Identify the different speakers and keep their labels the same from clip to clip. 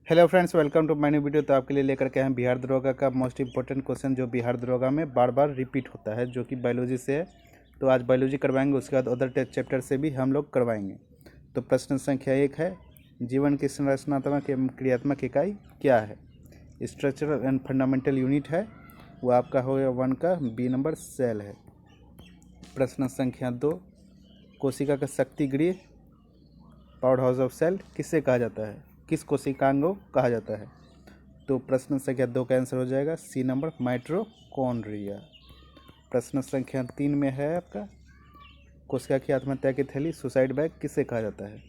Speaker 1: Hello friends, welcome to my new video. तो आपके लिए लेकर के हैं बिहार दरोगा का मोस्ट इंपॉर्टेंट क्वेश्चन जो बिहार दरोगा में बार बार रिपीट होता है, जो कि बायोलॉजी से है। तो आज बायोलॉजी करवाएंगे, उसके बाद अदर चैप्टर से भी हम लोग करवाएंगे। तो प्रश्न संख्या 1 है, जीवन की संरचनात्मक एवं क्रियात्मक इकाई क्या है? स्ट्रक्चरल एंड फंडामेंटल यूनिट है, वो आपका हो गया 1 का बी नंबर सेल है। प्रश्न संख्या 2, कोशिका का शक्ति गृह पावर हाउस ऑफ सेल किससे कहा जाता है? किस कोशिकांग को कहा जाता है? तो प्रश्न संख्या 2 का आंसर हो जाएगा सी नंबर माइटोकॉन्ड्रिया। प्रश्न संख्या 3 में है आपका, कोशिका की आत्महत्या की थैली सुसाइड बैग किससे कहा जाता है?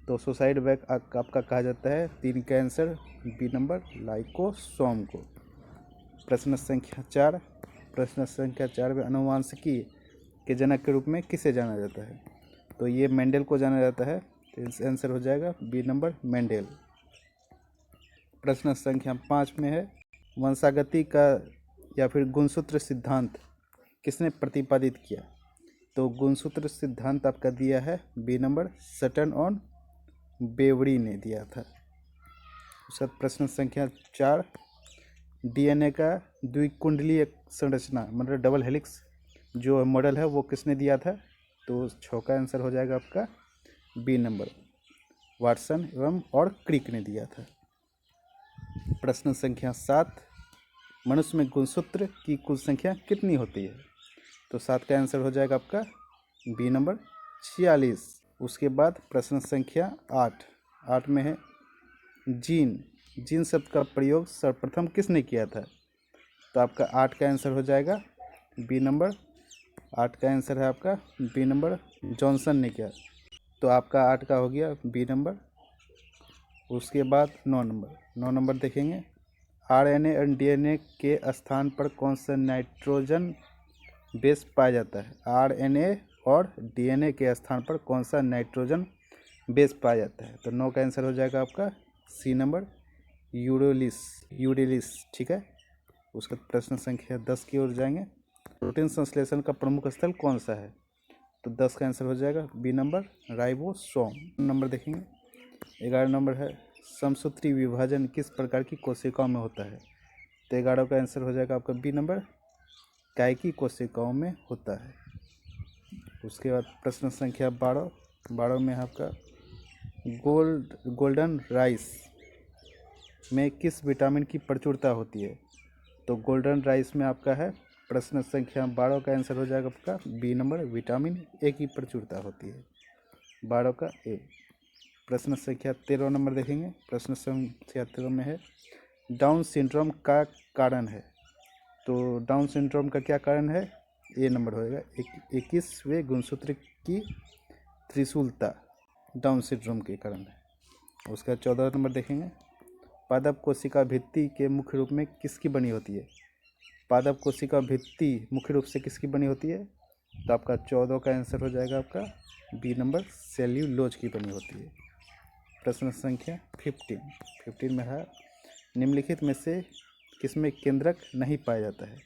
Speaker 1: तो सुसाइड बैग आपका कहा जाता है 3 का आंसर बी नंबर लाइकोसोम को। प्रश्न संख्या 4, प्रश्न संख्या 4 में अनुवांशिकी के जनक के रूप में किसे जाना जाता है? तो ये मेंडल को जाना जाता है, तो इसका आंसर हो जाएगा बी नंबर मेंडल। प्रश्न संख्या 5 में है, वंशागति का या फिर गुणसूत्र सिद्धांत किसने प्रतिपादित किया? तो गुणसूत्र सिद्धांत आपका दिया है बी नंबर सटन ऑन बेवरी ने दिया था। उसका प्रश्न संख्या 4, डीएनए का द्विकुंडलीय संरचना मतलब डबल हेलिक्स जो मॉडल है वो किसने दिया था? तो 6 का आंसर हो जाएगा आपका बी नंबर वाटसन एवं और क्रिक ने दिया था। प्रश्न संख्या 7, मनुष्य में गुणसूत्र की कुल संख्या कितनी होती है? तो 7 का आंसर हो जाएगा आपका बी नंबर 46। उसके बाद प्रश्न संख्या 8 में है, जीन शब्द का प्रयोग सर्वप्रथम किसने किया था? तो आपका 8 का आंसर हो जाएगा बी नंबर 8 का आंसर है आपका बी नंबर जॉनसन ने किया। तो आपका 8 का हो गया बी नंबर। उसके बाद 9 नंबर देखेंगे, आरएनए और डीएनए के स्थान पर कौन सा नाइट्रोजन बेस पाया जाता है? आरएनए और डीएनए के स्थान पर कौन सा नाइट्रोजन बेस पाया जाता है? तो 9 का आंसर हो जाएगा आपका सी नंबर यूरिलिस। ठीक है। उसका प्रश्न संख्या 10 की ओर जाएंगे, प्रोटीन संश्लेषण का प्रमुख स्थल कौन सा है? तो 10 का आंसर हो जाएगा बी नंबर राइबोसोम। नंबर देखेंगे 11 नंबर है, समसूत्री विभाजन किस प्रकार की कोशिकाओं में होता है? तो 11 का आंसर हो जाएगा आपका बी नंबर कायकी कोशिकाओं में होता है। उसके बाद प्रश्न संख्या 12 में आपका गोल्डन राइस में किस विटामिन की प्रचुरता होती है? तो गोल्डन राइस में आपका है प्रश्न संख्या 12 का आंसर हो जाएगा आपका बी नंबर विटामिन ए की प्रचुरता होती है, 12 का ए। प्रश्न संख्या 13 नंबर देखेंगे, प्रश्न संख्या 13 में है, डाउन सिंड्रोम का कारण है। तो डाउन सिंड्रोम का क्या कारण है? ए नंबर होएगा 21वें गुणसूत्र की त्रिशूलता डाउन सिंड्रोम के कारण है। उसका 14 नंबर देखेंगे, पादप कोशिका भित्ति के मुख्य रूप में किसकी बनी होती है? पादप कोशिका भित्ति मुख्य रूप से किसकी बनी होती है? तो आपका 14 का आंसर हो जाएगा आपका बी नंबर सेल्यूलोज की बनी होती है। प्रश्न संख्या 15 में है, निम्नलिखित में से किसमें केंद्रक नहीं पाया जाता है?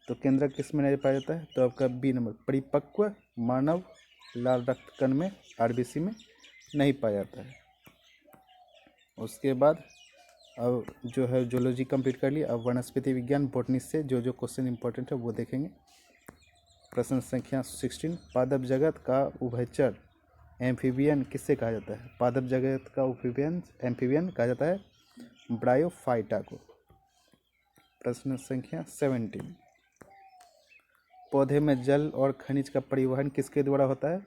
Speaker 1: तो केंद्रक किसमें नहीं पाया जाता है? तो आपका बी नंबर परिपक्व मानव लाल रक्त कण में आरबीसी में नहीं पाया जाता है। उसके बाद अब जो है जूलॉजी कंप्लीट कर लिया, अब वनस्पति विज्ञान बॉटनी से जो क्वेश्चन इंपॉर्टेंट है वो देखेंगे। प्रश्न संख्या 16, पादप जगत का उभयचर एम्फीबियन किससे कहा जाता है? पादप जगत का एम्फीबियन कहा जाता है ब्रायोफाइटा को। प्रश्न संख्या 17, पौधे में जल और खनिज का परिवहन किसके द्वारा होता है?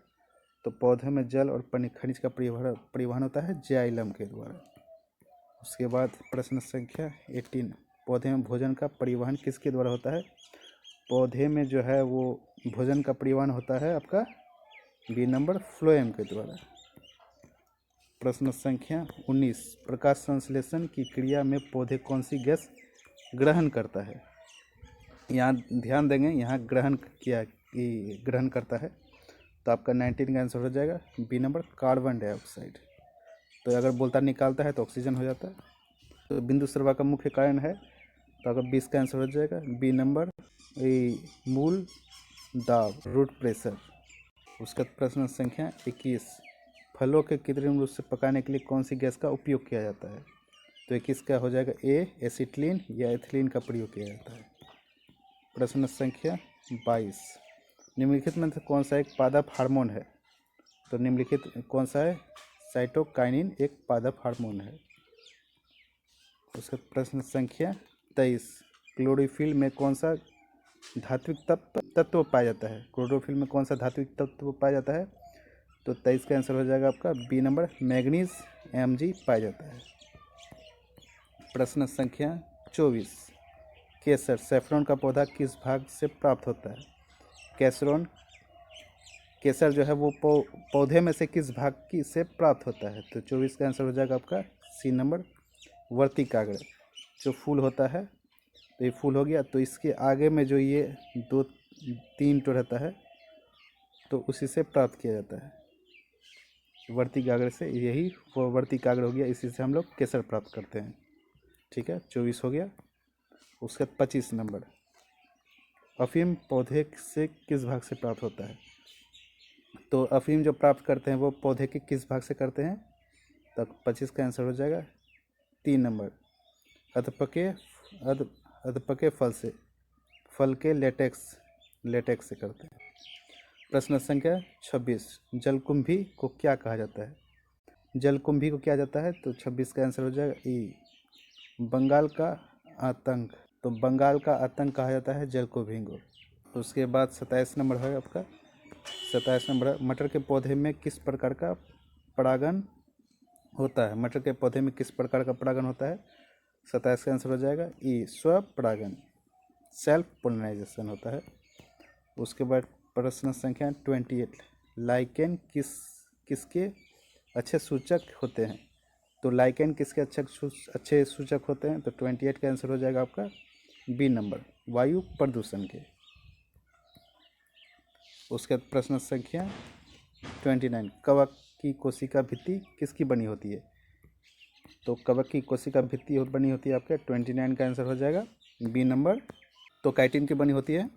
Speaker 1: तो पौधे में जल और खनिज का परिवहन होता है जाइलम के द्वारा। उसके बाद प्रश्न संख्या 18, पौधे में भोजन का परिवहन किसके द्वारा होता है? पौधे में जो है वो भोजन का परिवहन होता है आपका बी नंबर फ्लोएम के द्वारा। प्रश्न संख्या 19, प्रकाश संश्लेषण की क्रिया में पौधे कौन सी गैस ग्रहण करता है? यहाँ ध्यान देंगे, यहाँ ग्रहण करता है। तो आपका 19 का आंसर हो जाएगा बी नंबर कार्बन डाइऑक्साइड। तो अगर बोलता निकालता है तो ऑक्सीजन हो जाता है। तो बिंदु स्राव का मुख्य कारण है, तो अगर 20 का आंसर हो जाएगा बी नंबर मूल दाब रूट प्रेशर। उसका प्रश्न संख्या 21, फलों के कृत्रिम रूप से पकाने के लिए कौन सी गैस का उपयोग किया जाता है? तो 21 का हो जाएगा ए, एसिटिलीन या एथिलीन का प्रयोग किया जाता है। प्रश्न संख्या 22, निम्नलिखित में से कौन सा एक पादप हार्मोन है? तो निम्नलिखित कौन सा है? साइटोकाइनिन एक पादप हार्मोन है। उसका प्रश्न संख्या 23, क्लोरोफिल में कौन सा धात्विक तत्व पाया जाता है? क्लोरोफिल में कौन सा धात्विक तत्व पाया जाता है? तो 23 का आंसर हो जाएगा आपका बी नंबर, मैग्नीज Mg पाया जाता है। प्रश्न संख्या 24, केसर सैफरन का पौधा किस भाग से प्राप्त होता है? केसर जो है वो पौधे में से किस भाग की से प्राप्त होता है? तो 24 का आंसर हो जाएगा आपका सी नंबर, वर्तिकाग्र। जो फूल होता है, तो ये फूल हो गया, तो इसके आगे में जो ये 2-3 तो रहता है, तो उसी से प्राप्त किया जाता है। वर्तिकाग्र से, यही वो वर्तिकाग्र हो गया, इसी से हम लोग केसर प्राप्त करते हैं। ठीक है, 24 हो गया। उसका 25 नंबर, अफीम पौधे से किस भाग से प्राप्त होता है? तो अफीम जो प्राप्त करते हैं वो पौधे के किस भाग से करते हैं? तो 25 का आंसर हो जाएगा 3 नंबर, अधपके फल से, फल के लेटेक्स से करते हैं। प्रश्न संख्या 26, जलकुंभी को क्या कहा जाता है? जलकुंभी को क्या जाता है? तो 26 का आंसर हो जाएगा ई, बंगाल का आतंक। तो बंगाल का आतंक कहा जाता है जलकुंभी को। उसके बाद 27 नंबर है आपका, 27 नंबर, मटर के पौधे में किस प्रकार का परागण होता है? मटर के पौधे में किस प्रकार का परागण होता है? 27 का आंसर हो जाएगा ई, स्वपरागण, सेल्फ पोलिनाइजेशन होता है। उसके बाद प्रश्न संख्या 28, लाइकेन किसके अच्छे सूचक होते हैं? तो लाइकेन किसके अच्छे सूचक होते हैं? तो 28 का आंसर हो जाएगा आपका बी नंबर, वायु प्रदूषण के। उसके बाद प्रश्न संख्या 29, कवक की कोशिका भित्ति किसकी बनी होती है? तो कवक की कोशिका भित्ति बनी होती है आपके 29 का आंसर हो जाएगा बी नंबर, तो काइटिन की बनी होती है।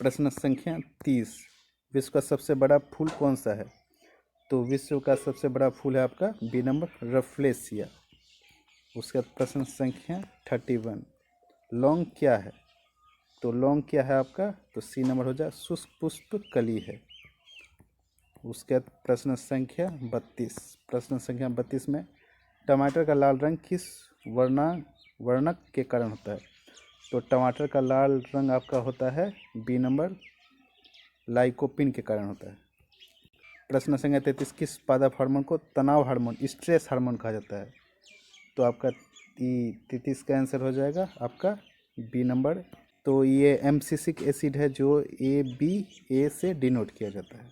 Speaker 1: प्रश्न संख्या 30, विश्व का सबसे बड़ा फूल कौन सा है? तो विश्व का सबसे बड़ा फूल है आपका बी नंबर, रफलेसिया। उसके बाद प्रश्न संख्या 31, लौंग क्या है? तो लौंग क्या है आपका? तो सी नंबर हो जाए, शुष्क पुष्प कली है। उसके बाद प्रश्न संख्या 32, प्रश्न संख्या 32 में टमाटर का लाल रंग किस वर्णक के कारण होता है? तो टमाटर का लाल रंग आपका होता है बी नंबर, लाइकोपिन के कारण होता है। प्रश्न संख्या 33, किस पादप हार्मोन को तनाव हार्मोन, स्ट्रेस हार्मोन कहा जाता है? तो आपका 33 का आंसर हो जाएगा आपका बी नंबर, तो ये एम्सिसिक एसिड है जो ए से डिनोट किया जाता है।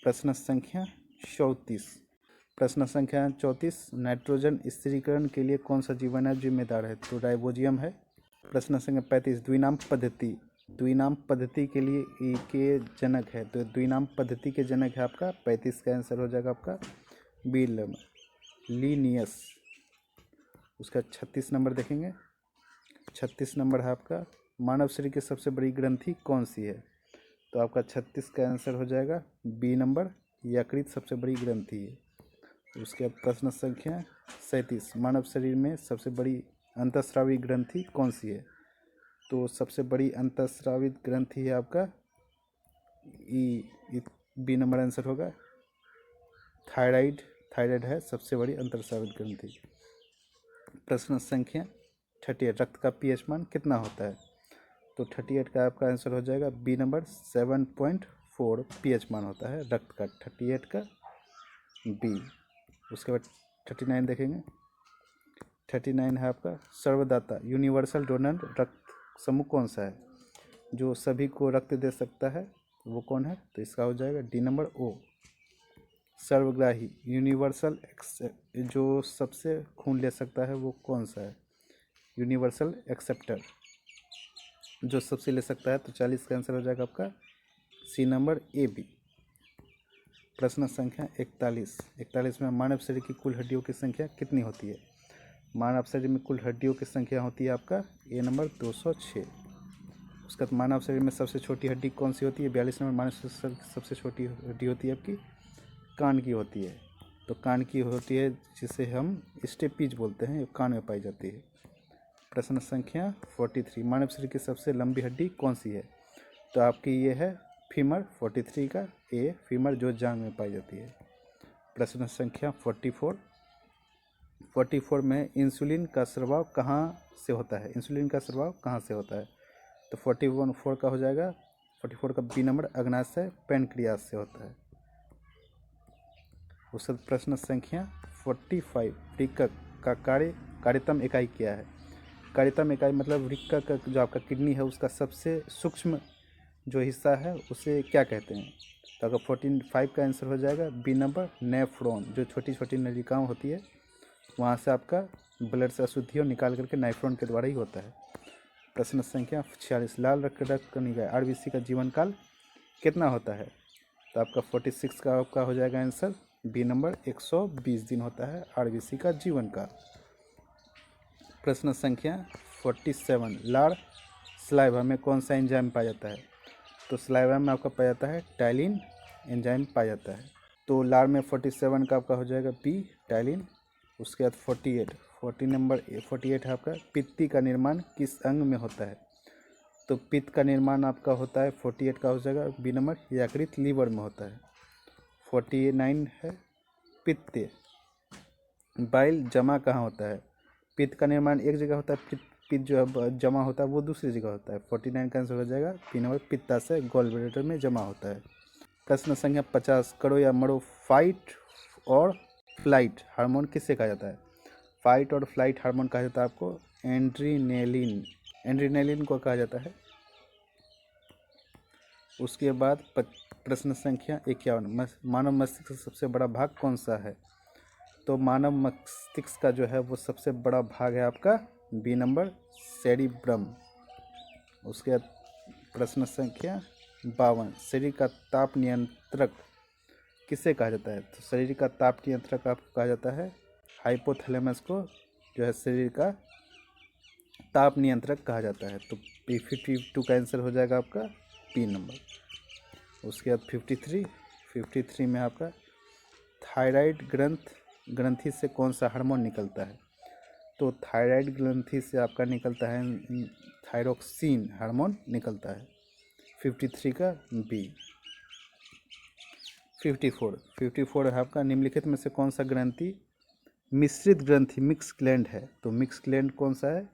Speaker 1: प्रश्न संख्या 34, प्रश्न संख्या 34, नाइट्रोजन स्थिरीकरण के लिए कौन सा जीवाणु जिम्मेदार है? तो राइबोजियम है। प्रश्न संख्या 35, द्विनाम पद्धति के लिए के जनक है? तो द्विनाम पद्धति के जनक है आपका 35 का आंसर हो जाएगा आपका बी नंबर, लीनियस। उसका 36 नंबर देखेंगे, 36 नंबर है आपका, मानव शरीर की सबसे बड़ी ग्रंथि कौन सी है? तो आपका 36 का आंसर हो जाएगा बी नंबर, यकृत सबसे बड़ी ग्रंथि है। उसके बाद प्रश्न संख्या 37, मानव शरीर में सबसे बड़ी अंतःस्रावी ग्रंथि कौन सी है? तो सबसे बड़ी अंतःस्रावित ग्रंथि है आपका ई, बी नंबर आंसर होगा, थायराइड है सबसे बड़ी अंतःस्रावित ग्रंथि। प्रश्न संख्या 38, रक्त का पीएच मान कितना होता है? तो 38 का आपका आंसर हो जाएगा बी नंबर, 7.4 पीएच मान होता है रक्त का, 38 का बी। उसके बाद 39 देखेंगे, 39 है आपका, सर्वदाता यूनिवर्सल डोनर रक्त समूह कौन सा है? जो सभी को रक्त दे सकता है वो कौन है? तो इसका हो जाएगा डी नंबर, ओ, सर्वग्राही यूनिवर्सल, जो सबसे खून ले सकता है वो कौन सा है? यूनिवर्सल एक्सेप्टर, जो सबसे ले सकता है। तो 40 का आंसर हो जाएगा आपका सी नंबर, ए बी। प्रश्न संख्या 41 में मानव शरीर की कुल हड्डियों की संख्या कितनी होती है? मानव शरीर में कुल हड्डियों की संख्या होती है आपका ए नंबर 206। उसके बाद मानव शरीर में सबसे छोटी हड्डी कौन सी होती है? 42 नंबर, मानव शरीर की सबसे छोटी हड्डी होती है आपकी कान की होती है। तो कान की होती है जिसे हम स्टेपीज बोलते हैं, ये कान में पाई जाती है। प्रश्न संख्या 43, मानव शरीर की सबसे लंबी हड्डी कौन सी है? तो आपकी ये है फीमर, 43 का ए फीमर, जो जांग में पाई जाती है। प्रश्न संख्या 44 में इंसुलिन का स्राव कहाँ से होता है? इंसुलिन का स्राव कहाँ से होता है? तो 44 का हो जाएगा, 44 का बी नंबर अग्नाशय पैनक्रियास से होता है। उसके बाद प्रश्न संख्या 45, वृक्क का कार्यतम इकाई क्या है? कार्यतम इकाई मतलब वृक्क का जो आपका किडनी है उसका सबसे सूक्ष्म जो हिस्सा है उसे क्या कहते हैं? तो अगर 45 का आंसर हो जाएगा बी नंबर नेफ्रॉन, जो छोटी छोटी नलिकाएं होती है वहाँ से आपका ब्लड से अशुद्धियों निकाल करके नेफ्रॉन के द्वारा ही होता है। प्रश्न संख्या 46, लाल रक्त कणिका आरबीसी का जीवन काल कितना होता है? तो आपका 46 का आपका हो जाएगा आंसर बी नंबर 120 दिन होता है आरबीसी का जीवन काल। प्रश्न संख्या 47, लार सलाइवा में कौन सा एंजाइम पाया जाता है? तो सलाइवा में आपका पाया जाता है टाइलिन एंजाइम पाया जाता है। तो लार में 47 का आपका हो जाएगा बी टाइलिन। उसके बाद 48 है आपका, पित्ती का निर्माण किस अंग में होता है? तो पित्त का निर्माण आपका होता है 48 का हो जाएगा बी नंबर यकृत लीवर में होता है। 49 है पित्त, बाइल जमा कहाँ होता है? पित्त का निर्माण एक जगह होता है, पित्त जो है जमा होता है वो दूसरी जगह होता है। 49 का आंसर हो जाएगा बी नंबर पित्ताशय गॉल ब्लैडर में जमा होता है। प्रश्न संख्या 50, करो या मरो फाइट और फ्लाइट हार्मोन किससे कहा जाता है? फाइट और फ्लाइट हार्मोन कहा जाता है आपको एड्रीनेलिन, एड्रीनेलिन को कहा जाता है। उसके बाद प्रश्न संख्या 51, मानव मस्तिष्क का सबसे बड़ा भाग कौन सा है? तो मानव मस्तिष्क का जो है वो सबसे बड़ा भाग है आपका बी नंबर सेरिब्रम। उसके बाद प्रश्न संख्या 52, शरीर का ताप नियंत्रक किसे कहा जाता है? तो शरीर का ताप नियंत्रक आपको कहा जाता है हाइपोथैलेमस को, जो है शरीर का ताप नियंत्रक कहा जाता है। तो 52 का आंसर हो जाएगा आपका बी नंबर। उसके बाद 53 में आपका थायराइड ग्रंथि से कौन सा हार्मोन निकलता है? तो थायराइड ग्रंथि से आपका निकलता है थायरोक्सिन हार्मोन निकलता है। 53 का बी। 54 है आपका, निम्नलिखित में से कौन सा ग्रंथि मिश्रित ग्रंथि मिक्स ग्लैंड है? तो मिक्स ग्लैंड कौन सा है?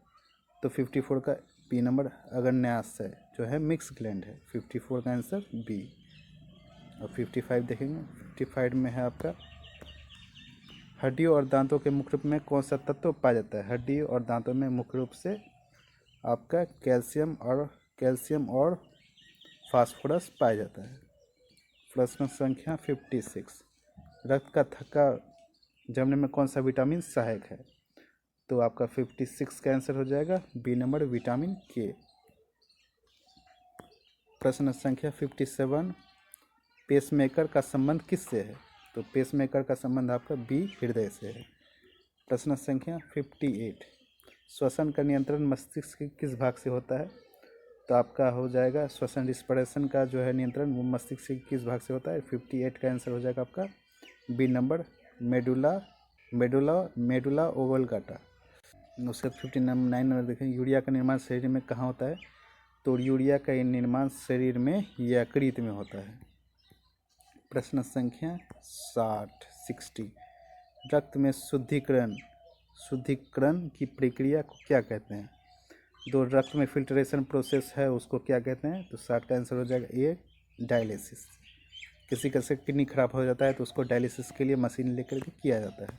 Speaker 1: तो 54 का बी नंबर अग्न्याशय जो है मिक्स ग्लैंड है। 54 का आंसर बी। और 55 देखेंगे, 55 में है आपका हड्डियों और दांतों के मुख्य रूप में कौन सा तत्व पाया जाता है? हड्डियों और दांतों में मुख्य रूप से आपका कैल्शियम और फास्फोरस पाया जाता है। प्रश्न संख्या 56, रक्त का थक्का जमने में कौन सा विटामिन सहायक है? तो आपका 56 का आंसर हो जाएगा बी नंबर विटामिन के। प्रश्न संख्या 57, पेसमेकर का संबंध किससे है? तो पेसमेकर का संबंध आपका बी हृदय से है। प्रश्न संख्या 58, श्वसन का नियंत्रण मस्तिष्क के किस भाग से होता है? तो आपका हो जाएगा श्वसन रिस्पिरेशन का जो है नियंत्रण वो मस्तिष्क के किस भाग से होता है? 58 का आंसर हो जाएगा आपका बी नंबर मेडुला ओब्लांगा। उसके 59 नंबर देखें, यूरिया का निर्माण शरीर में कहाँ होता है? तो यूरिया का निर्माण शरीर में यकृत में होता है। प्रश्न संख्या 60, रक्त में शुद्धिकरण की प्रक्रिया को क्या कहते हैं? जो रक्त में फिल्ट्रेशन प्रोसेस है उसको क्या कहते हैं? तो 60 का आंसर हो जाएगा ए डायलिसिस। किसी का से किडनी खराब हो जाता है तो उसको डायलिसिस के लिए मशीन लेकर के किया जाता है।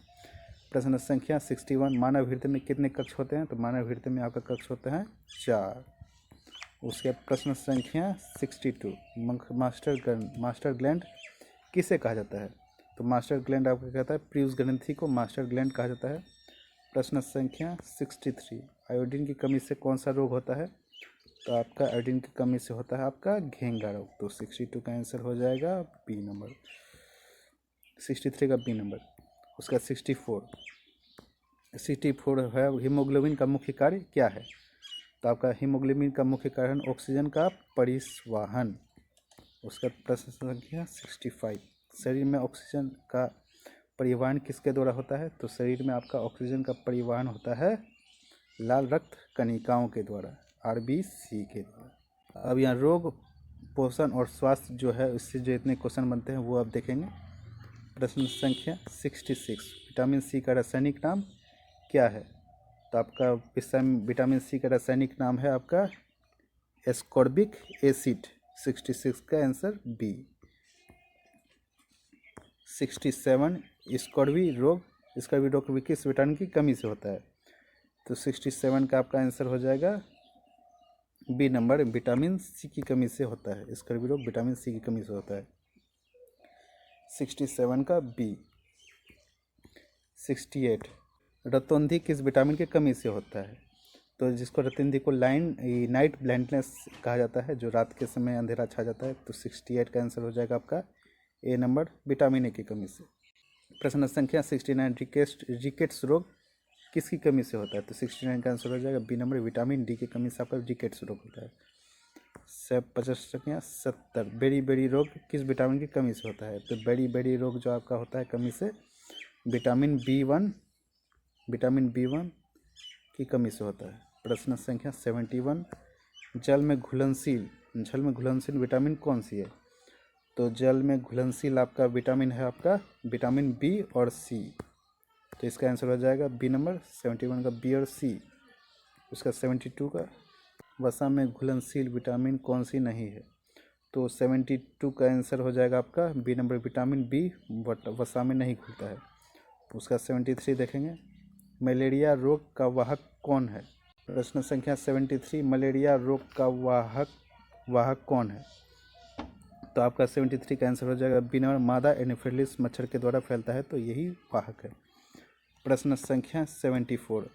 Speaker 1: प्रश्न संख्या 61, मानव हृदय में कितने कक्ष होते हैं? तो मानव हृदय में आपका कक्ष होते हैं 4। उसके प्रश्न संख्या 62, मास्टर ग्लैंड किसे कहा जाता है? तो मास्टर ग्लैंड आपका कहता है पीयूष ग्रंथि को मास्टर ग्लैंड कहा जाता है। प्रश्न संख्या 63, आयोडीन की कमी से कौन सा रोग होता है? तो आपका आयोडीन की कमी से होता है आपका घेंगा रोग। तो 62 का आंसर हो जाएगा बी नंबर, 63 का बी नंबर। उसका 64 है, हीमोग्लोबिन का मुख्य कार्य क्या है? तो आपका हीमोग्लोबिन का मुख्य कारण ऑक्सीजन का परिवहन। उसका प्रश्न संख्या 65, शरीर में ऑक्सीजन का परिवहन किसके द्वारा होता है? तो शरीर में आपका ऑक्सीजन का परिवहन होता है लाल रक्त कणिकाओं के द्वारा, आरबीसी के द्वारा। अब यहाँ रोग, पोषण और स्वास्थ्य जो है इससे जो इतने क्वेश्चन बनते हैं वो आप देखेंगे। प्रश्न संख्या 66, विटामिन सी का रासायनिक नाम क्या है? तो आपका विटामिन सी का रासायनिक नाम है आपका एस्कॉर्बिक एसिड। 66 का आंसर बी। 67, स्कर्वी रोग किस विटामिन की कमी से होता है? तो 67 का आपका आंसर हो जाएगा बी नंबर, विटामिन सी की कमी से होता है। स्कर्वी रोग विटामिन सी की कमी से होता है। 67 का बी। 68, रतौंधी किस विटामिन की कमी से होता है? तो जिसको रतौंधी को नाइट ब्लाइंडनेस कहा जाता है, जो रात के समय अंधेरा छा जाता है। तो 68 का आंसर हो जाएगा आपका ए नंबर, विटामिन ए की कमी से। प्रश्न संख्या 69, रिकेट्स रोग किसकी कमी से होता है? तो 69 का आंसर हो जाएगा बी नंबर, विटामिन डी की कमी से आपका रिकेट्स रोग होता है। 70, बेरी रोग किस विटामिन की कमी से होता है? तो बेरी रोग जो आपका होता है कमी से विटामिन बी वन की कमी से होता है। प्रश्न संख्या 71, जल में घुलनशील विटामिन कौन सी है? तो जल में घुलनशील आपका विटामिन है आपका विटामिन बी और सी। तो इसका आंसर हो जाएगा बी नंबर, 71 का बी और सी। उसका 72 का, वसा में घुलनशील विटामिन कौन सी नहीं है? तो 72 का आंसर हो जाएगा आपका बी नंबर, विटामिन बी वसा में नहीं घुलता है। उसका 73 देखेंगे, मलेरिया रोग का वाहक कौन है? प्रश्न संख्या 73, मलेरिया रोग का वाहक कौन है? तो आपका 73 का आंसर हो जाएगा बी नंबर, मादा एनोफिलिस मच्छर के द्वारा फैलता है, तो यही वाहक है। प्रश्न संख्या 74,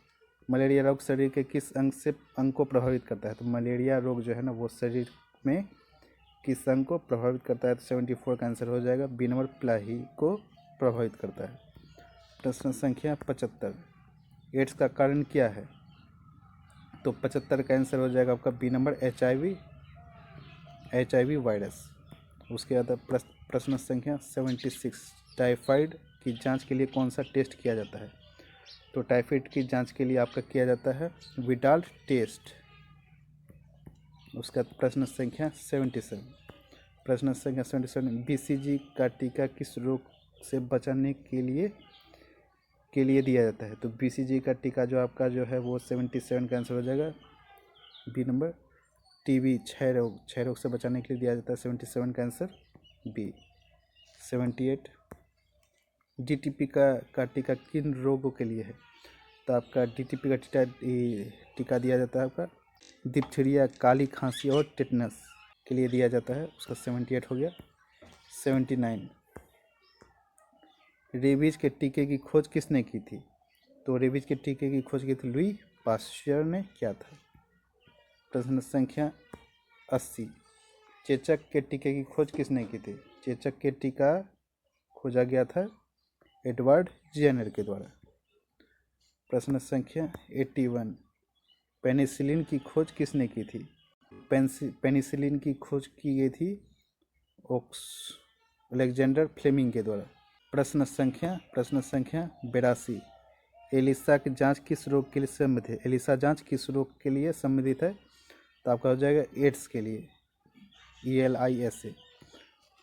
Speaker 1: मलेरिया रोग शरीर के किस अंग को प्रभावित करता है? तो मलेरिया रोग जो है ना वो शरीर में किस अंग को प्रभावित करता है? तो 74 का आंसर हो जाएगा बी नंबर, प्लाही को प्रभावित करता है। प्रश्न संख्या 75, एड्स का कारण क्या है? तो 75 का आंसर हो जाएगा आपका बी नंबर, HIV वायरस। उसके बाद प्रश्न संख्या 76, टाइफाइड की जांच के लिए कौन सा टेस्ट किया जाता है? तो टाइफाइड की जांच के लिए आपका किया जाता है विडाल टेस्ट। उसका प्रश्न संख्या 77, BCG का टीका किस रोग से बचाने के लिए दिया जाता है? तो BCG का टीका जो आपका जो है वो 77 का आंसर हो जाएगा बी नंबर, टीबी क्षय रोग से बचाने के लिए दिया जाता है। 77 का आंसर बी। 78, DTP का टीका किन रोगों के लिए है? तो आपका DTP का टीका दिया जाता है आपका डिप्थीरिया, काली खांसी और टिटनस के लिए दिया जाता है। उसका 78 हो गया। 79, रेबीज के टीके की खोज किसने की थी? तो रेबीज के टीके की खोज की थी लुई पास्चर ने किया था। प्रश्न संख्या 80, चेचक के टीके की खोज किसने की थी? चेचक के टीका खोजा गया था एडवर्ड जेनर के द्वारा। प्रश्न संख्या 81, पेनिसिलिन की खोज किसने की थी? पेनिसिलिन की खोज की गई थी अलेक्जेंडर फ्लेमिंग के द्वारा। प्रश्न संख्या 82, एलिसा की जांच किस रोग के लिए संबंधित है? एलिसा जांच किस रोग के लिए संबंधित है? तो आपका हो जाएगा एड्स के लिए, ELISA।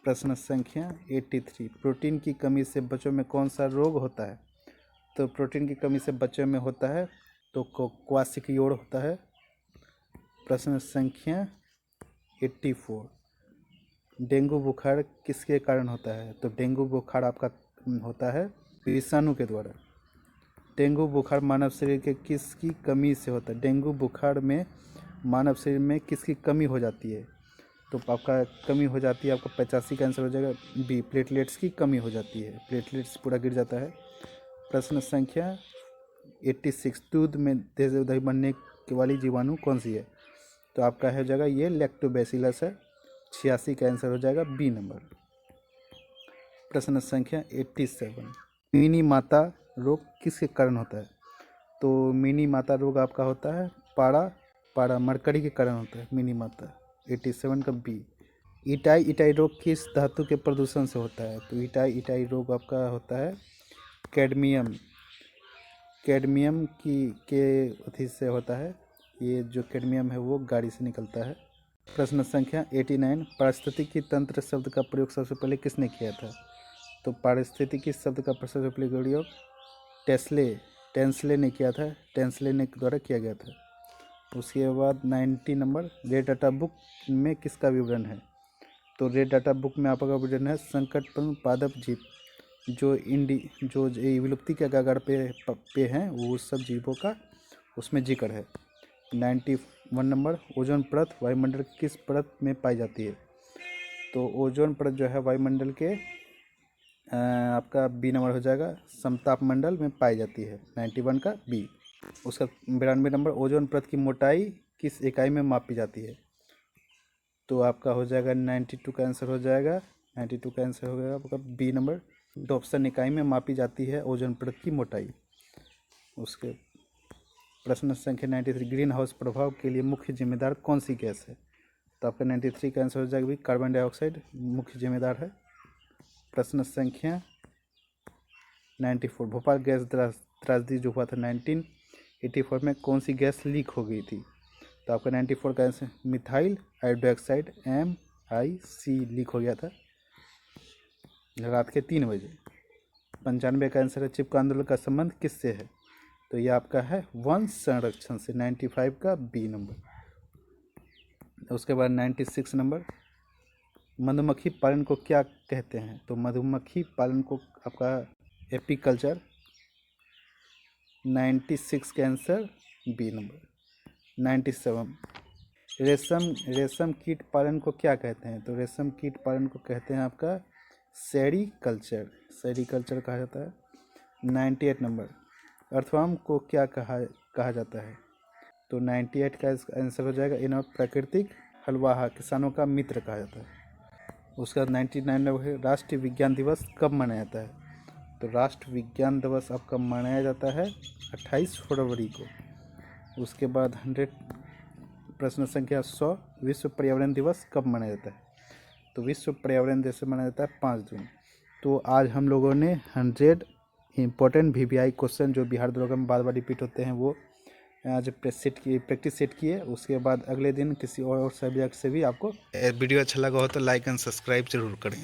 Speaker 1: प्रश्न संख्या 83, प्रोटीन की कमी से बच्चों में कौन सा रोग होता है? तो प्रोटीन की कमी से बच्चों में होता है तो क्वासिकियोर होता है। प्रश्न संख्या 84, डेंगू बुखार किसके कारण होता है? तो डेंगू बुखार आपका होता है विषाणु के द्वारा। डेंगू बुखार मानव शरीर के किसकी कमी से होता है? डेंगू बुखार में मानव शरीर में किसकी कमी हो जाती है? तो आपका कमी हो जाती है आपका 85 का आंसर हो जाएगा बी, प्लेटलेट्स की कमी हो जाती है, प्लेटलेट्स पूरा गिर जाता है। प्रश्न संख्या 86, दूध में दही बनने वाली जीवाणु कौन सी है? तो आपका हो जाएगा ये लैक्टोबैसिलस है। 86 का आंसर हो जाएगा बी नंबर। प्रश्न संख्या 87, मिनी माता रोग किसके कारण होता है? तो मिनी माता रोग आपका होता है पारा मरकरी के कारण होता है मिनी माता। 87 का बी। इटाई रोग किस धातु के प्रदूषण से होता है? तो इटाई रोग आपका होता है कैडमियम कैडमियम के अथी से होता है। ये जो कैडमियम है वो गाड़ी से निकलता है। प्रश्न संख्या 89, पारिस्थितिकी तंत्र शब्द का प्रयोग सबसे पहले किसने किया था? तो पारिस्थितिकी शब्द का सबसे पहले प्रयोग टेंसले ने किया था। टेंसले ने द्वारा किया गया था। उसके बाद 90 नंबर, रेड डाटा बुक में किसका विवरण है? तो रेड डाटा बुक में आपका विवरण है संकटपूर्ण पादप जीव जो विलुप्ति के कगार पे हैं, वो सब जीवों का उसमें जिक्र है। 91 नंबर, ओजोन परत वायुमंडल किस परत में पाई जाती है? तो ओजोन परत जो है वायुमंडल के आपका बी नंबर हो जाएगा, समताप मंडल में पाई जाती है। 91 का बी। उसका 92 नंबर, ओजोन परत की मोटाई किस इकाई में मापी जाती है? तो आपका हो जाएगा 92 का आंसर हो जाएगा। 92 का आंसर हो गया आपका बी नंबर, डॉप्सन इकाई में मापी जाती है ओजोन परत की मोटाई। उसके प्रश्न संख्या 93, ग्रीन हाउस प्रभाव के लिए मुख्य जिम्मेदार कौन सी गैस है? तो आपका 93 का आंसर हो जाएगा भी कार्बन डाइऑक्साइड मुख्य जिम्मेदार है। प्रश्न संख्या 94, भोपाल गैस त्रासदी जो हुआ था 1984 में कौन सी गैस लीक हो गई थी? तो आपका 94 का answer methyl hydroxide MIC leak हो गया था रात के 3 बजे। 95 का आंसर है चिपको आंदोलन का संबंध किससे है? तो ये आपका है वन संरक्षण से। 95 का बी नंबर। उसके बाद 96 नंबर, मधुमक्खी पालन को क्या कहते हैं? तो मधुमक्खी पालन को आपका एपीकल्चर। 96 का आंसर बी नंबर। 97, रेशम कीट पालन को क्या कहते हैं? तो रेशम कीट पालन को कहते हैं आपका सेरीकल्चर कहा जाता है। 98 नंबर, अर्थवर्म को क्या कहा जाता है? तो 98 का आंसर हो जाएगा इन प्राकृतिक हलवाहा, किसानों का मित्र कहा जाता है। उसका 99 नंबर है, राष्ट्रीय विज्ञान दिवस कब मनाया जाता है? तो राष्ट्रीय विज्ञान दिवस आपका मनाया जाता है 28 फरवरी को। उसके बाद 100, प्रश्न संख्या 100, विश्व पर्यावरण दिवस कब मनाया जाता है? तो विश्व पर्यावरण दिवस मनाया जाता है 5 जून। तो आज हम लोगों ने 100 इम्पोर्टेंट VVI क्वेश्चन जो बिहार दरोगा में बार बार रिपीट होते हैं वो आज प्रैक्टिस सेट किए। उसके बाद अगले दिन किसी और सब्जेक्ट से भी आपको वीडियो अच्छा लगा हो तो लाइक एंड सब्सक्राइब जरूर करें।